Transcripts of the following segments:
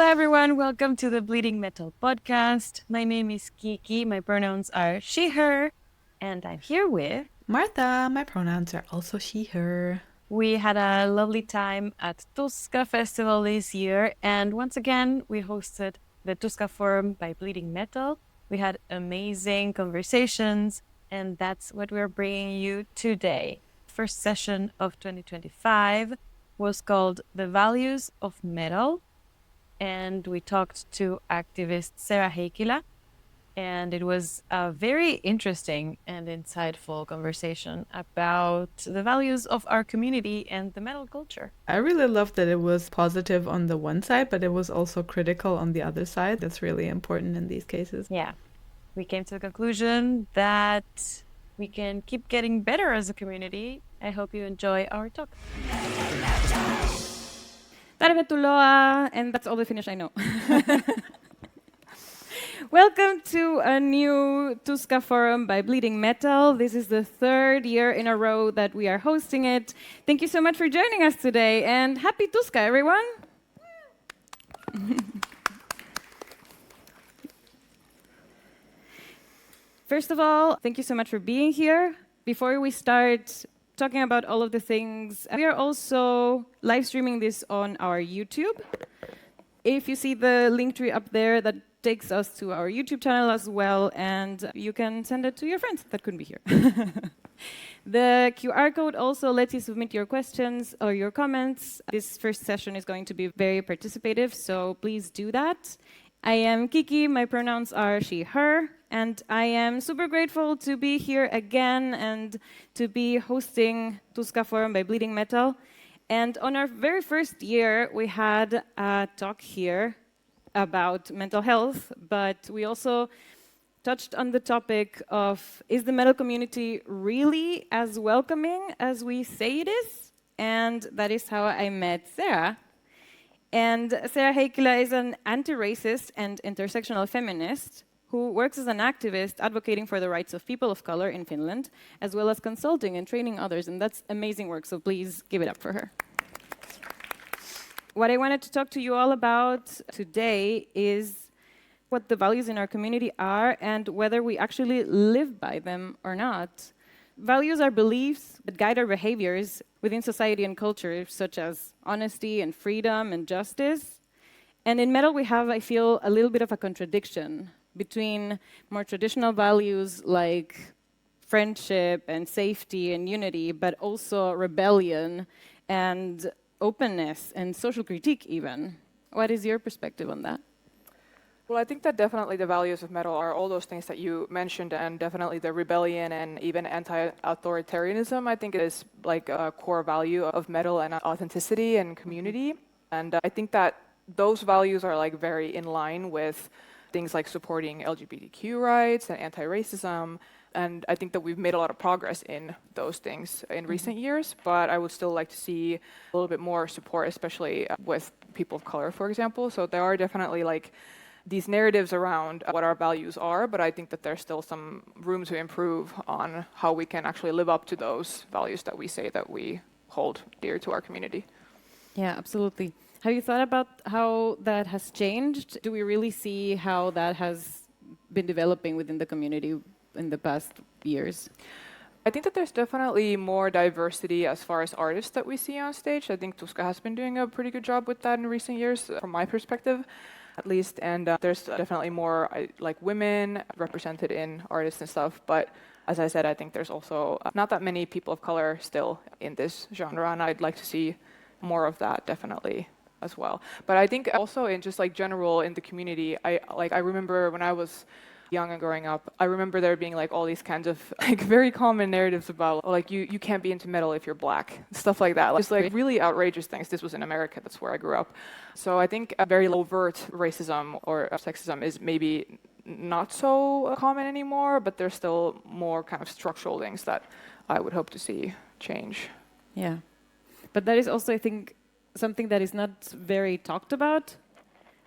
Hello, everyone. Welcome to the Bleeding Metal podcast. My name is Kiki. My pronouns are she, her, and I'm here with Martha. My pronouns are also she, her. We had a lovely time at Tuska Festival this year, and once again, we hosted the Tuska Forum by Bleeding Metal. We had amazing conversations, and that's what we're bringing you today. First session of 2025 was called The Values of Metal, and we talked to activist Sera Heikkilä, and it was a very interesting and insightful conversation about the values of our community and the metal culture. I really loved that it was positive on the one side, but it was also critical on the other side. That's really important in these cases. Yeah. We came to the conclusion that we can keep getting better as a community. I hope you enjoy our talk. Tervetuloa, and that's all the Finnish I know. Welcome to a new Tuska Forum by Bleeding Metal. This is the third year in a row that we are hosting it. Thank you so much for joining us today, and happy Tuska, everyone! First of all, thank you so much for being here. Before we start talking about all of the things, we are also live streaming this on our YouTube. If you see the link tree up there, that takes us to our YouTube channel as well, and you can send it to your friends that couldn't be here. The QR code also lets you submit your questions or your comments. This first session is going to be very participative, so please do that. I am Kiki, my pronouns are she, her, and I am super grateful to be here again and to be hosting Tuska Forum by Bleeding Metal. And on our very first year, we had a talk here about mental health, but we also touched on the topic of, is the metal community really as welcoming as we say it is? And that is how I met Sera. And Sera Heikkilä is an anti-racist and intersectional feminist who works as an activist advocating for the rights of people of color in Finland, as well as consulting and training others, and that's amazing work, so please give it up for her. What I wanted to talk to you all about today is what the values in our community are and whether we actually live by them or not. Values are beliefs that guide our behaviors within society and culture, such as honesty and freedom and justice. And in metal, we have, I feel, a little bit of a contradiction between more traditional values like friendship and safety and unity, but also rebellion and openness and social critique even. What is your perspective on that? Well, I think that definitely the values of metal are all those things that you mentioned, and definitely the rebellion and even anti-authoritarianism, I think is like a core value of metal, and authenticity and community. And I think that those values are like very in line with things like supporting LGBTQ rights and anti-racism. And I think that we've made a lot of progress in those things in recent years, but I would still like to see a little bit more support, especially with people of color, for example. So there are definitely like these narratives around what our values are, but I think that there's still some room to improve on how we can actually live up to those values that we say that we hold dear to our community. Yeah, absolutely. Have you thought about how that has changed? Do we really see how that has been developing within the community in the past years? I think that there's definitely more diversity as far as artists that we see on stage. I think Tuska has been doing a pretty good job with that in recent years, from my perspective, at least. And there's definitely more like women represented in artists and stuff. But as I said, I think there's also not that many people of color still in this genre, and I'd like to see more of that definitely as well. But I think also in just like general in the community, I remember when I was young and growing up, I remember there being like all these kinds of like very common narratives about like you can't be into metal if you're black, stuff like that. Just like really outrageous things. This was in America, that's where I grew up. So I think a very overt racism or sexism is maybe not so common anymore, but there's still more kind of structural things that I would hope to see change. Yeah. But that is also, I think, something that is not very talked about.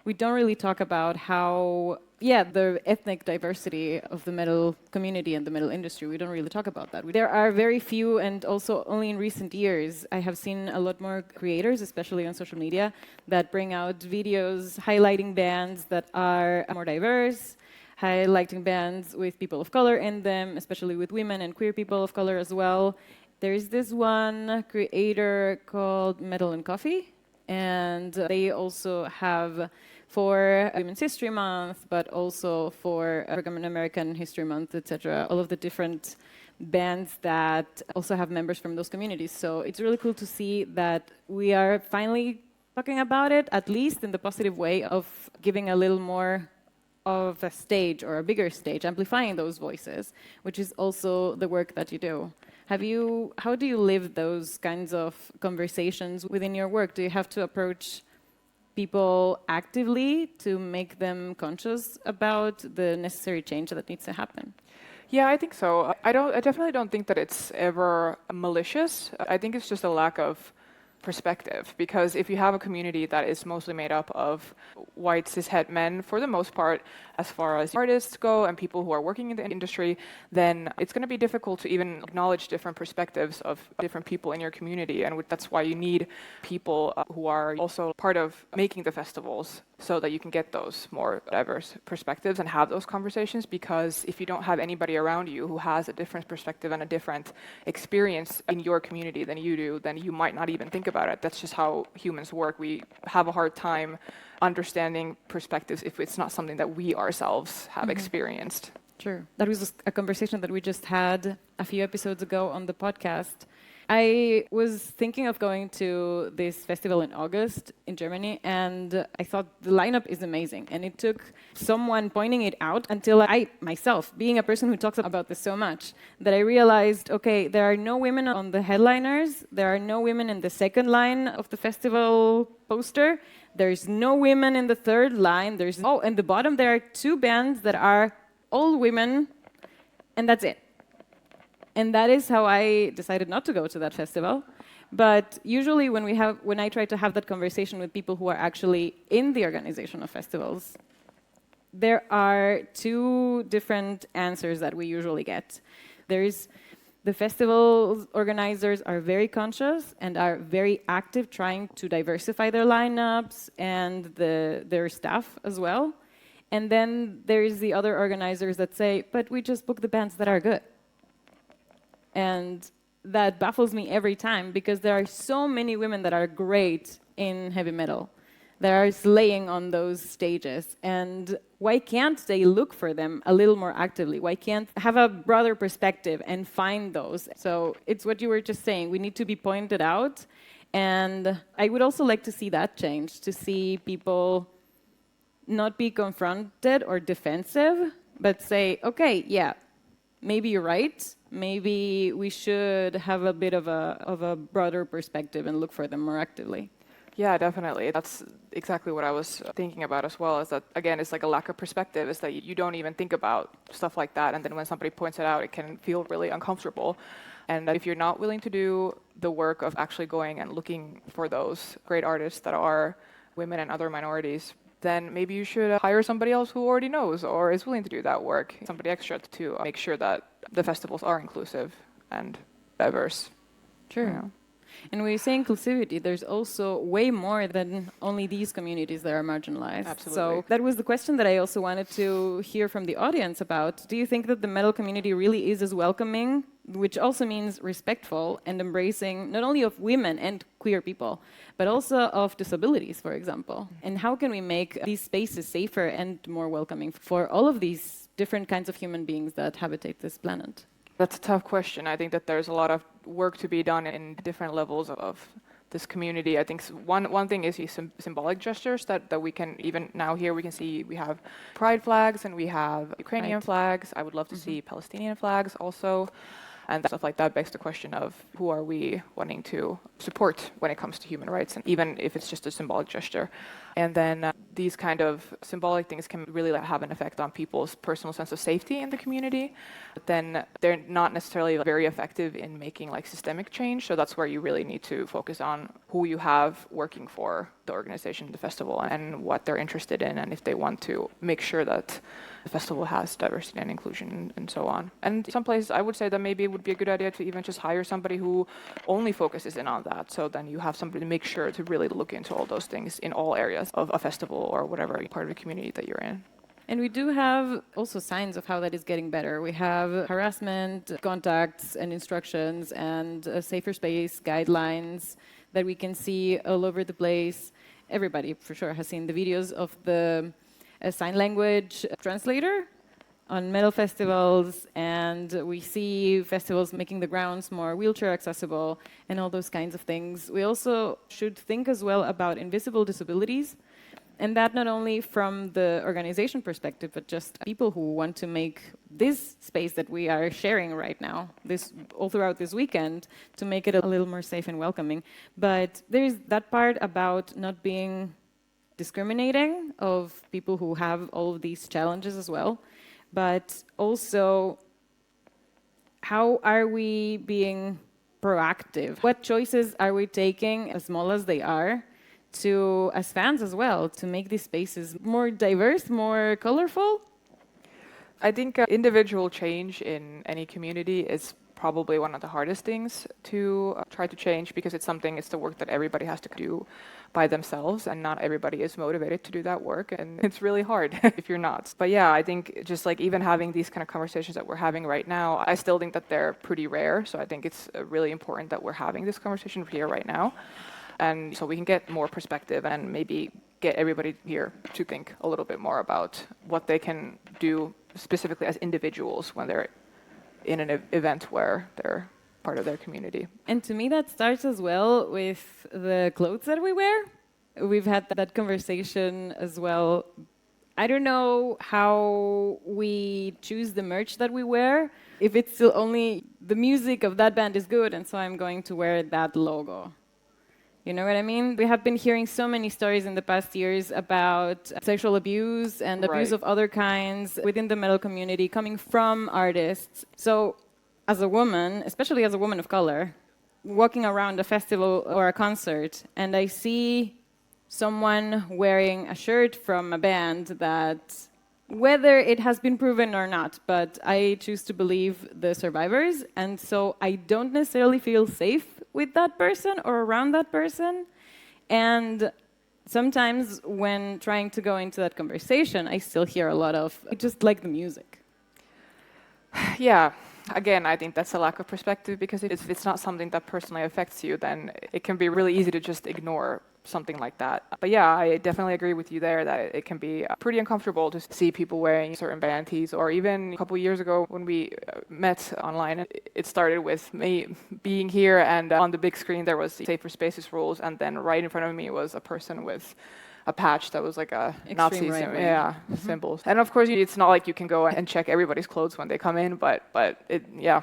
we don't really talk about how, the ethnic diversity of the metal community and the metal industry, we don't really talk about that. There are very few, and also only in recent years, I have seen a lot more creators, especially on social media, that bring out videos highlighting bands that are more diverse, highlighting bands with people of color in them, especially with women and queer people of color as well. There's this one creator called Metal and Coffee, and they also have for Women's History Month, but also for African American History Month, etc., all of the different bands that also have members from those communities. So it's really cool to see that we are finally talking about it, at least in the positive way of giving a little more of a stage or a bigger stage, amplifying those voices, which is also the work that you do. How do you live those kinds of conversations within your work? Do you have to approach people actively to make them conscious about the necessary change that needs to happen? Yeah, I think so. I definitely don't think that it's ever malicious. I think it's just a lack of perspective, because if you have a community that is mostly made up of white cishet men for the most part, as far as artists go and people who are working in the industry, then it's going to be difficult to even acknowledge different perspectives of different people in your community, and that's why you need people who are also part of making the festivals, so that you can get those more diverse perspectives and have those conversations. Because if you don't have anybody around you who has a different perspective and a different experience in your community than you do, then you might not even think about it. That's just how humans work. We have a hard time understanding perspectives if it's not something that we ourselves have experienced. Sure. That was a conversation that we just had a few episodes ago on the podcast. I was thinking of going to this festival in August in Germany, and I thought the lineup is amazing. And it took someone pointing it out until I myself, being a person who talks about this so much, that I realized, okay, there are no women on the headliners, there are no women in the second line of the festival poster, there's no women in the third line, in the bottom there are two bands that are all women, and that's it. And that is how I decided not to go to that festival. But usually when I try to have that conversation with people who are actually in the organization of festivals, there are two different answers that we usually get. The festival organizers are very conscious and are very active trying to diversify their lineups and their staff as well. And then there's the other organizers that say, but we just book the bands that are good. And that baffles me every time, because there are so many women that are great in heavy metal. They are slaying on those stages. And why can't they look for them a little more actively? Why can't have a broader perspective and find those? So it's what you were just saying. We need to be pointed out. And I would also like to see that change, to see people not be confronted or defensive, but say, okay, yeah, maybe you're right. Maybe we should have a bit of a broader perspective and look for them more actively. Yeah, definitely. That's exactly what I was thinking about as well, is that, again, it's like a lack of perspective, is that you don't even think about stuff like that. And then when somebody points it out, it can feel really uncomfortable. And if you're not willing to do the work of actually going and looking for those great artists that are women and other minorities, then maybe you should hire somebody else who already knows or is willing to do that work, somebody extra to make sure that the festivals are inclusive and diverse. Sure. You know? And when you say inclusivity, there's also way more than only these communities that are marginalized. Absolutely. So that was the question that I also wanted to hear from the audience about. Do you think that the metal community really is as welcoming, which also means respectful and embracing not only of women and queer people, but also of disabilities, for example? And how can we make these spaces safer and more welcoming for all of these different kinds of human beings that habitate this planet? That's a tough question. I think that there's a lot of work to be done in different levels of this community. I think one thing is these symbolic gestures that we can, even now here we can see we have pride flags and we have Ukrainian flags. I would love to see Palestinian flags also. And stuff like that begs the question of who are we wanting to support when it comes to human rights, and even if it's just a symbolic gesture. And then these kind of symbolic things can really have an effect on people's personal sense of safety in the community. But then they're not necessarily very effective in making like systemic change. So that's where you really need to focus on who you have working for the organization, the festival, and what they're interested in, and if they want to make sure that the festival has diversity and inclusion and so on. And some places I would say that maybe it would be a good idea to even just hire somebody who only focuses in on that. So then you have somebody to make sure to really look into all those things in all areas of a festival or whatever part of the community that you're in. And we do have also signs of how that is getting better. We have harassment, contacts and instructions and a safer space guidelines that we can see all over the place. Everybody for sure has seen the videos of the sign language translator on metal festivals, and we see festivals making the grounds more wheelchair accessible and all those kinds of things. We also should think as well about invisible disabilities, and that not only from the organization perspective, but just people who want to make this space that we are sharing right now, this all throughout this weekend, to make it a little more safe and welcoming. But there's that part about not being discriminating of people who have all of these challenges as well, but also how are we being proactive? What choices are we taking, as small as they are, to, as fans as well, to make these spaces more diverse, more colorful? I think individual change in any community is probably one of the hardest things to try to change, because it's the work that everybody has to do by themselves, and not everybody is motivated to do that work, and it's really hard if you're not. But yeah, I think just like even having these kind of conversations that we're having right now, I still think that they're pretty rare, so I think it's really important that we're having this conversation here right now, and so we can get more perspective and maybe get everybody here to think a little bit more about what they can do specifically as individuals when they're in an event where they're part of their community. And to me, that starts as well with the clothes that we wear. We've had that conversation as well. I don't know how we choose the merch that we wear. If it's still only the music of that band is good, and so I'm going to wear that logo. You know what I mean? We have been hearing so many stories in the past years about sexual abuse and abuse of other kinds within the metal community coming from artists. So as a woman, especially as a woman of color, walking around a festival or a concert, and I see someone wearing a shirt from a band that, whether it has been proven or not, but I choose to believe the survivors, and so I don't necessarily feel safe with that person or around that person. And sometimes when trying to go into that conversation, I still hear a lot of, I just like the music. Yeah, again, I think that's a lack of perspective, because if it's not something that personally affects you, then it can be really easy to just ignore something like that. But yeah, I definitely agree with you there that it can be pretty uncomfortable to see people wearing certain band tees. Or even a couple of years ago when we met online, it started with me being here, and on the big screen there was safer spaces rules, and then right in front of me was a person with a patch that was like a Nazi symbols. And of course, it's not like you can go and check everybody's clothes when they come in, but it, yeah,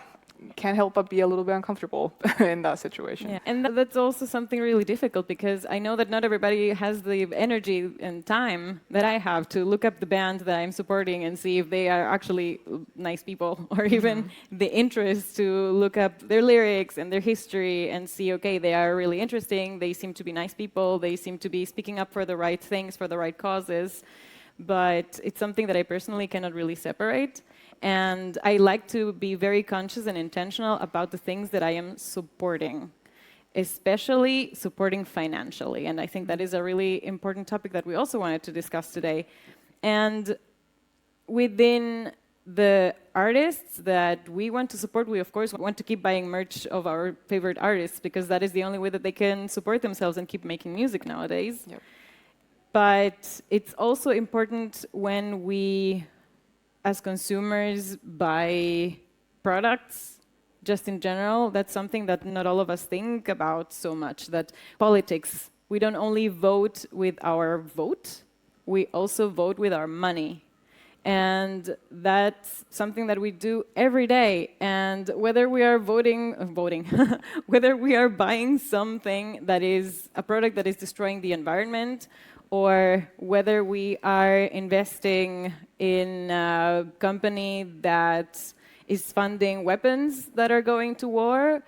can't help but be a little bit uncomfortable in that situation. Yeah. And that's also something really difficult, because I know that not everybody has the energy and time that I have to look up the band that I'm supporting and see if they are actually nice people, or even the interest to look up their lyrics and their history and see, okay, they are really interesting, they seem to be nice people, they seem to be speaking up for the right things, for the right causes. But it's something that I personally cannot really separate. And I like to be very conscious and intentional about the things that I am supporting, especially supporting financially. And I think that is a really important topic that we also wanted to discuss today. And within the artists that we want to support, we of course want to keep buying merch of our favorite artists, because that is the only way that they can support themselves and keep making music nowadays. Yep. But it's also important when we, as consumers, buy products, just in general. That's something that not all of us think about so much, that politics, we don't only vote with our vote, we also vote with our money. And that's something that we do every day. And whether we are voting, whether we are buying something that is a product that is destroying the environment, or whether we are investing in a company that is funding weapons that are going to war,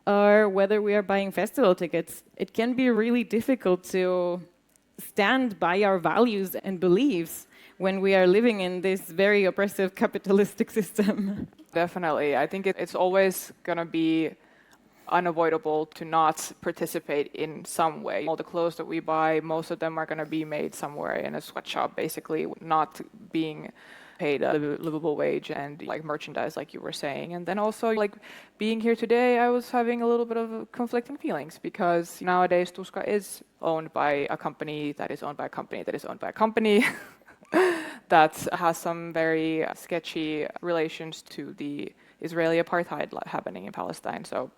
or whether we are buying festival tickets, it can be really difficult to stand by our values and beliefs when we are living in this very oppressive capitalistic system. Definitely. I think it's always going to be unavoidable to not participate in some way. All the clothes that we buy, most of them are going to be made somewhere in a sweatshop, basically, not being paid a livable wage and like merchandise, like you were saying. And then also, like being here today, I was having a little bit of conflicting feelings because nowadays Tuska is owned by a company that is owned by a company that is owned by a company. That has some very sketchy relations to the Israeli apartheid happening in Palestine. So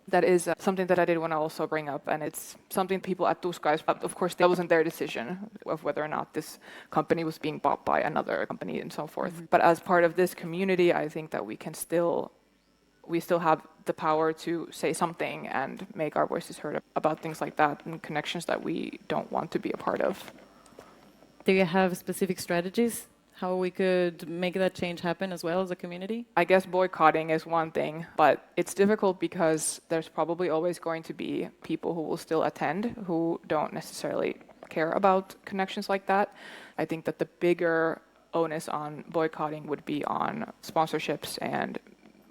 that is something that I did want to also bring up, and it's something people at Tuska, of course, that wasn't their decision of whether or not this company was being bought by another company and so forth. Mm-hmm. But as part of this community, I think that we still have the power to say something and make our voices heard about things like that and connections that we don't want to be a part of. Do you have specific strategies how we could make that change happen as well as a community? I guess boycotting is one thing, but it's difficult because there's probably always going to be people who will still attend who don't necessarily care about connections like that. I think that the bigger onus on boycotting would be on sponsorships and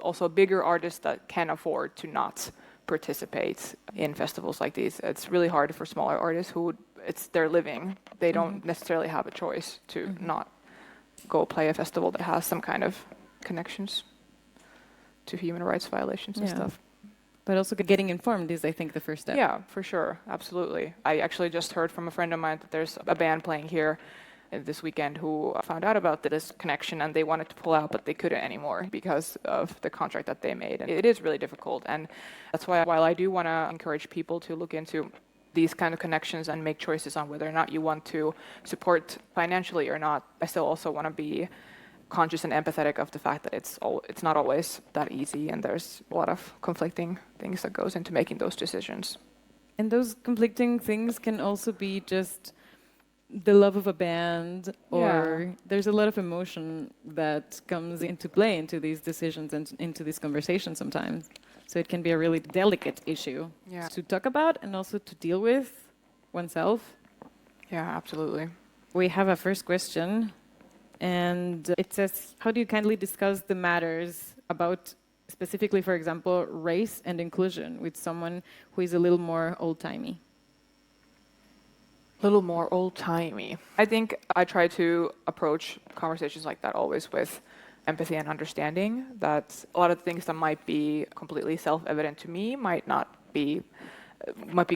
also bigger artists that can afford to not participate in festivals like these. It's really hard for smaller artists who it's their living. They don't necessarily have a choice to not go play a festival that has some kind of connections to human rights violations and stuff. But also getting informed is, I think, the first step. Yeah, for sure. Absolutely. I actually just heard from a friend of mine that there's a band playing here this weekend who found out about this connection and they wanted to pull out, but they couldn't anymore because of the contract that they made. And it is really difficult. And that's why, while I do want to encourage people to look into these kind of connections and make choices on whether or not you want to support financially or not, I still also want to be conscious and empathetic of the fact that it's not always that easy and there's a lot of conflicting things that goes into making those decisions. And those conflicting things can also be just the love of a band, or there's a lot of emotion that comes into play into these decisions and into these conversations sometimes. So it can be a really delicate issue to talk about and also to deal with oneself. Yeah, absolutely. We have a first question, and it says, how do you kindly discuss the matters about, specifically, for example, race and inclusion with someone who is a little more old-timey? Little more old-timey. I think I try to approach conversations like that always with empathy and understanding that a lot of things that might be completely self-evident to me might be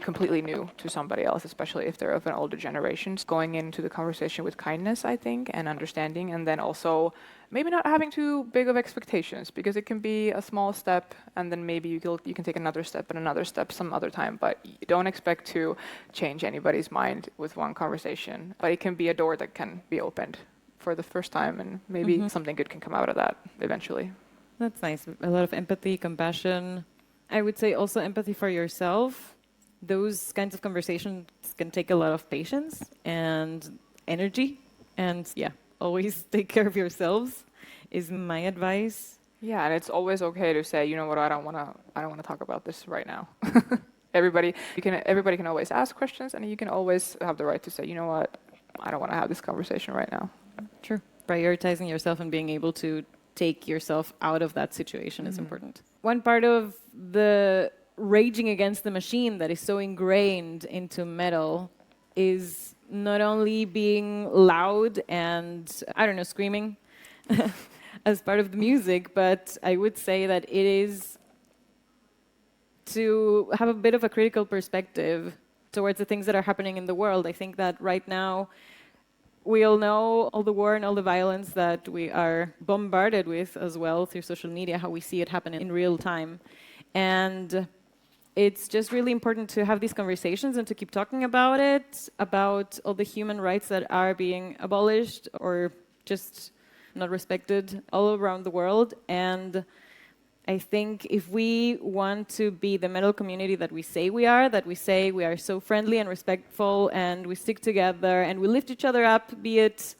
completely new to somebody else, especially if they're of an older generation. Going into the conversation with kindness, I think, and understanding, and then also maybe not having too big of expectations, because it can be a small step, and then maybe you can take another step and another step some other time, but you don't expect to change anybody's mind with one conversation. But it can be a door that can be opened for the first time, and maybe something good can come out of that eventually. That's nice. A lot of empathy, compassion. I would say also empathy for yourself. Those kinds of conversations can take a lot of patience and energy. And always take care of yourselves is my advice. Yeah, and it's always okay to say, you know what, I don't want to talk about this right now. Everybody can always ask questions, and you can always have the right to say, you know what, I don't want to have this conversation right now. True. Prioritizing yourself and being able to take yourself out of that situation is important. One part of the raging against the machine that is so ingrained into metal is not only being loud and, screaming as part of the music, but I would say that it is to have a bit of a critical perspective towards the things that are happening in the world. I think that right now we all know all the war and all the violence that we are bombarded with as well through social media, how we see it happen in real time. And it's just really important to have these conversations and to keep talking about it, about all the human rights that are being abolished or just not respected all around the world. And I think if we want to be the metal community that we say we are so friendly and respectful and we stick together and we lift each other up, be it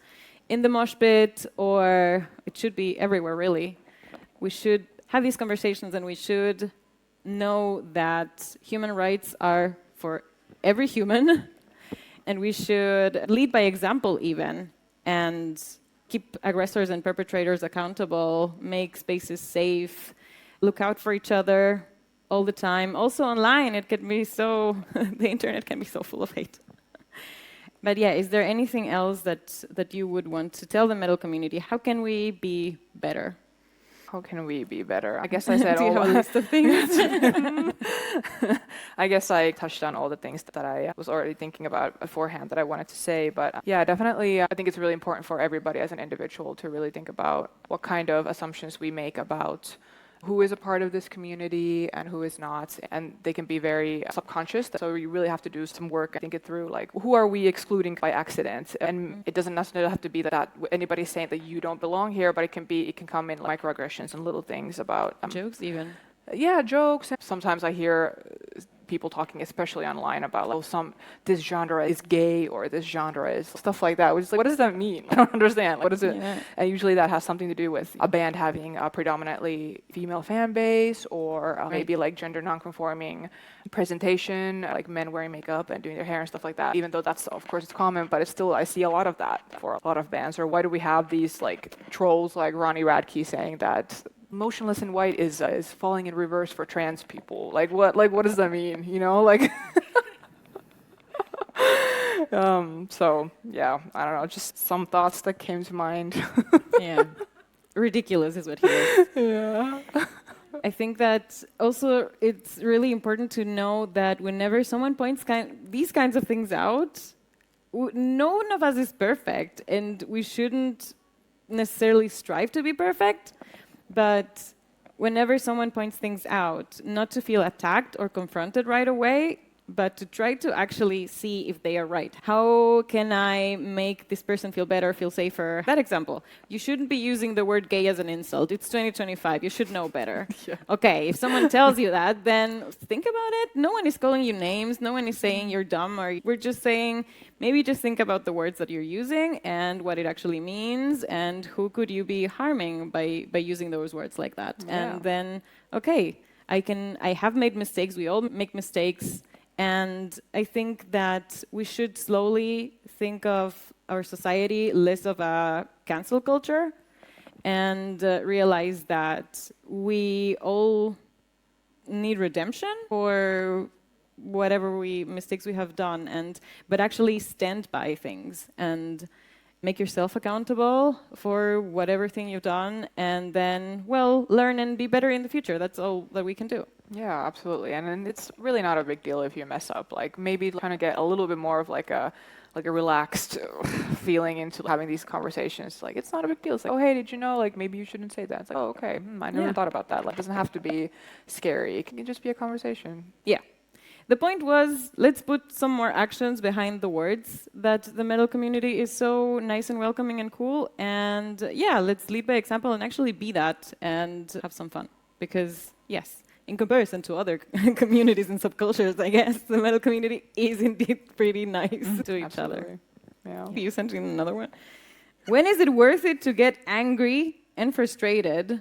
in the mosh pit or it should be everywhere really, we should have these conversations and we should know that human rights are for every human And we should lead by example even, and keep aggressors and perpetrators accountable, make spaces safe, look out for each other all the time. Also online, it can be so, the internet can be so full of hate. But yeah, is there anything else that you would want to tell the metal community? How can we be better? How can we be better? I guess I said Do you have a list of things? I guess I touched on all the things that I was already thinking about beforehand that I wanted to say. But yeah, definitely, I think it's really important for everybody as an individual to really think about what kind of assumptions we make about who is a part of this community and who is not. And they can be very subconscious. So you really have to do some work and think it through, like, who are we excluding by accident? And it doesn't necessarily have to be that anybody's saying that you don't belong here, but it can come in microaggressions and little things about Jokes even. Yeah, jokes. Sometimes I hear people talking, especially online, about like, this genre is gay or this genre is stuff like that. Which is like, what does that mean? I don't understand. What is it? Yeah. And usually that has something to do with a band having a predominantly female fan base, or maybe like gender non-conforming presentation, like men wearing makeup and doing their hair and stuff like that. Even though that's, of course, it's common, but it's still, I see a lot of that for a lot of bands. Or why do we have these like trolls like Ronnie Radke saying that motionless in white is falling in reverse for trans people? Like what does that mean? You know, like. So yeah, I don't know. Just some thoughts that came to mind. Yeah, ridiculous is what he is. Yeah. I think that also it's really important to know that whenever someone points these kinds of things out, no one of us is perfect, and we shouldn't necessarily strive to be perfect. But whenever someone points things out, not to feel attacked or confronted right away, but to try to actually see if they are right. How can I make this person feel better, feel safer? That example, you shouldn't be using the word gay as an insult. It's 2025, you should know better. Yeah. Okay, if someone tells you that, then think about it. No one is calling you names, no one is saying you're dumb, or we're just saying, maybe just think about the words that you're using and what it actually means, and who could you be harming by using those words like that. Yeah. And then, okay, I have made mistakes, we all make mistakes. And I think that we should slowly think of our society less of a cancel culture and realize that we all need redemption for whatever mistakes we have done, but actually stand by things and make yourself accountable for whatever thing you've done, and then, well, learn and be better in the future. That's all that we can do. Yeah, absolutely. And it's really not a big deal if you mess up. Like maybe kind of get a little bit more of like a relaxed feeling into having these conversations. Like it's not a big deal. It's like, oh hey, did you know? Like maybe you shouldn't say that. It's like, oh okay, I never thought about that. Like it doesn't have to be scary. It can just be a conversation. Yeah. The point was, let's put some more actions behind the words that the metal community is so nice and welcoming and cool. And yeah, let's lead by example and actually be that and have some fun. Because yes, in comparison to other communities and subcultures, I guess, the metal community is indeed pretty nice to each other. Yeah. You sent in another one. When is it worth it to get angry and frustrated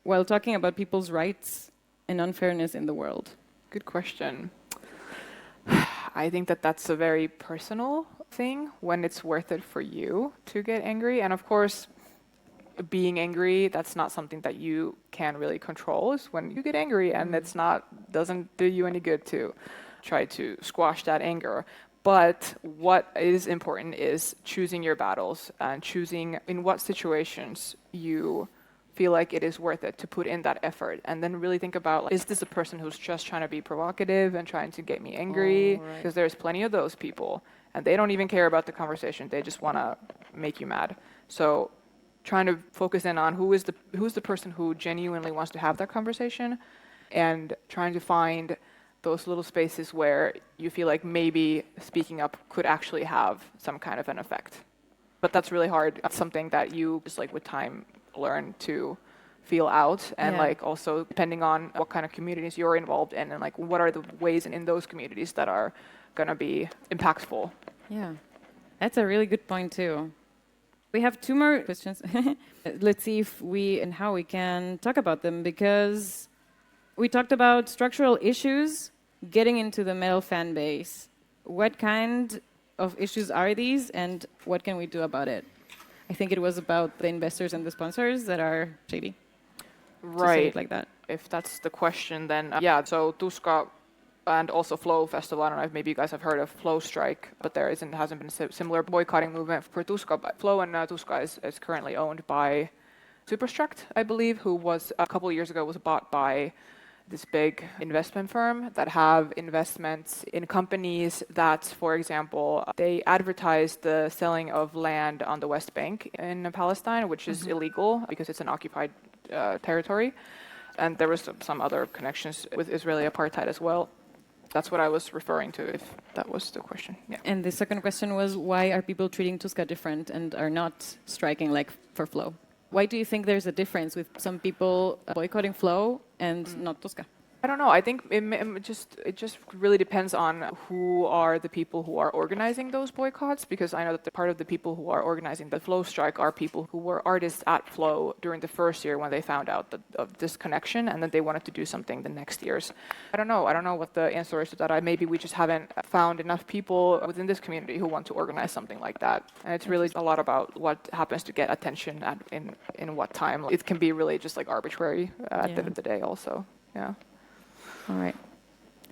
while talking about people's rights and unfairness in the world? Good question. I think that's a very personal thing, when it's worth it for you to get angry. And of course, being angry, that's not something that you can really control. Is when you get angry and doesn't do you any good to try to squash that anger. But what is important is choosing your battles and choosing in what situations you feel like it is worth it to put in that effort, and then really think about, like, is this a person who's just trying to be provocative and trying to get me angry? Because there's plenty of those people, and they don't even care about the conversation. They just want to make you mad. So trying to focus in on who's the person who genuinely wants to have that conversation, and trying to find those little spaces where you feel like maybe speaking up could actually have some kind of an effect. But that's really hard. It's something that you just, like, with time, learn to feel out, and like also depending on what kind of communities you're involved in, and like what are the ways in those communities that are going to be impactful. Yeah, that's a really good point too. We have two more questions. Let's see if and how we can talk about them, because we talked about structural issues getting into the metal fan base. What kind of issues are these, and what can we do about it? I think it was about the investors and the sponsors that are shady. To say Right. it like that. If that's the question, then yeah. So Tuska and also Flow Festival. I don't know if maybe you guys have heard of Flow Strike, but hasn't been a similar boycotting movement for Tuska. But Flow and Tuska is currently owned by Superstruct, I believe, who was a couple of years ago was bought by this big investment firm that have investments in companies that, for example, they advertise the selling of land on the West Bank in Palestine, which is illegal because it's an occupied territory. And there was some other connections with Israeli apartheid as well. That's what I was referring to, if that was the question. Yeah. And the second question was, why are people treating Tuska different and are not striking like for Flow? Why do you think there's a difference with some people boycotting Flow and not Tuska? I don't know. I think it just really depends on who are the people who are organizing those boycotts, because I know that the part of the people who are organizing the Flow strike are people who were artists at Flow during the first year when they found out of this connection, and then they wanted to do something the next years. I don't know what the answer is to that. Maybe we just haven't found enough people within this community who want to organize something like that. And it's really a lot about what happens to get attention in what time. It can be really just like arbitrary at the end of the day also. Yeah. All right.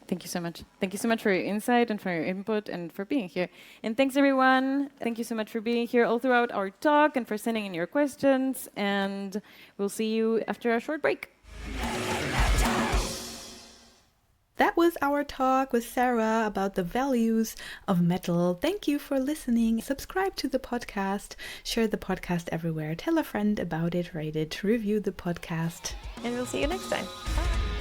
Thank you so much. Thank you so much for your insight and for your input and for being here. And thanks, everyone. Thank you so much for being here all throughout our talk and for sending in your questions. And we'll see you after a short break. That was our talk with Sera about the values of metal. Thank you for listening. Subscribe to the podcast, share the podcast everywhere, tell a friend about it, rate it, review the podcast. And we'll see you next time. Bye.